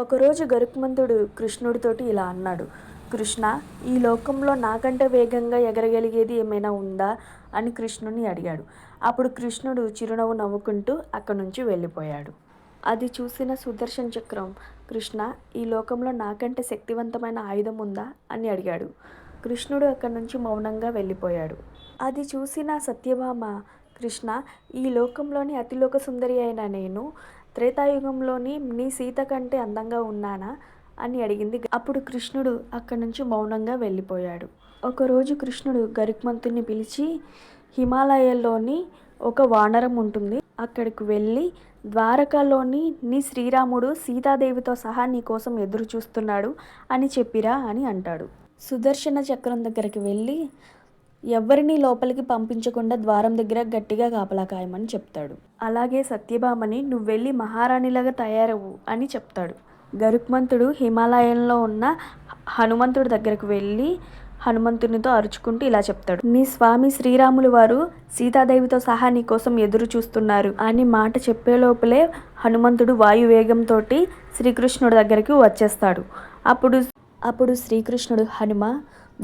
ఒకరోజు గరుత్మంతుడు కృష్ణుడితోటి ఇలా అన్నాడు. కృష్ణ, ఈ లోకంలో నాకంటే వేగంగా ఎగరగలిగేది ఏమైనా ఉందా అని కృష్ణుని అడిగాడు. అప్పుడు కృష్ణుడు చిరునవ్వు నవ్వుకుంటూ అక్కడి నుంచి వెళ్ళిపోయాడు. అది చూసిన సుదర్శన చక్రం, కృష్ణ, ఈ లోకంలో నాకంటే శక్తివంతమైన ఆయుధం ఉందా అని అడిగాడు. కృష్ణుడు అక్కడి నుంచి మౌనంగా వెళ్ళిపోయాడు. అది చూసిన సత్యభామ, కృష్ణ, ఈ లోకంలోని అతిలోక సుందరి అయిన నేను త్రేతాయుగంలోని నీ సీత కంటే అందంగా ఉన్నానా అని అడిగింది. అప్పుడు కృష్ణుడు అక్కడి నుంచి మౌనంగా వెళ్ళిపోయాడు. ఒకరోజు కృష్ణుడు గరుత్మంతుని పిలిచి, హిమాలయాల్లోని ఒక వానరం ఉంటుంది, అక్కడికి వెళ్ళి ద్వారకాలోని నీ శ్రీరాముడు సీతాదేవితో సహా నీ కోసం ఎదురు చూస్తున్నాడు అని చెప్పిరా అని అంటాడు. సుదర్శన చక్రం దగ్గరికి వెళ్ళి ఎవరిని లోపలికి పంపించకుండా ద్వారం దగ్గర గట్టిగా కాపలా కాయమని చెప్తాడు. అలాగే సత్యభామని నువ్వు వెళ్ళి మహారాణిలాగా తయారవు అని చెప్తాడు. గరుత్మంతుడు హిమాలయంలో ఉన్న హనుమంతుడి దగ్గరకు వెళ్ళి హనుమంతునితో అరుచుకుంటూ ఇలా చెప్తాడు. నీ స్వామి శ్రీరాములు వారు సీతాదేవితో సహా నీ కోసం ఎదురు చూస్తున్నారు అని మాట చెప్పే లోపలే హనుమంతుడు వాయువేగంతో శ్రీకృష్ణుడి దగ్గరికి వచ్చేస్తాడు. అప్పుడు శ్రీకృష్ణుడు, హనుమ,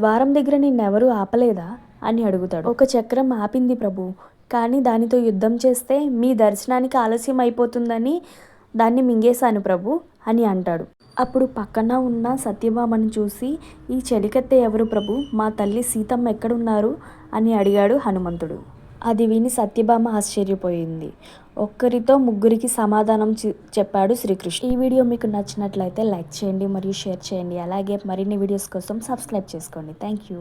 ద్వారం దగ్గర నిన్నెవరూ ఆపలేదా అని అడుగుతాడు. ఒక చక్రం ఆపింది ప్రభు, కానీ దానితో యుద్ధం చేస్తే మీ దర్శనానికి ఆలస్యం అయిపోతుందని దాన్ని మింగేశాను ప్రభు అని అంటాడు. అప్పుడు పక్కన ఉన్న సత్యభామను చూసి, ఈ చెలికత్తె ఎవరు ప్రభు, మా తల్లి సీతమ్మ ఎక్కడున్నారు అని అడిగాడు హనుమంతుడు. అది విని సత్యభామ ఆశ్చర్యపోయింది. ఒక్కరితో ముగ్గురికి సమాధానం చెప్పాడు శ్రీకృష్ణ. ఈ వీడియో మీకు నచ్చినట్లయితే లైక్ చేయండి మరియు షేర్ చేయండి. అలాగే మరిన్ని వీడియోస్ కోసం సబ్స్క్రైబ్ చేసుకోండి. Thank you.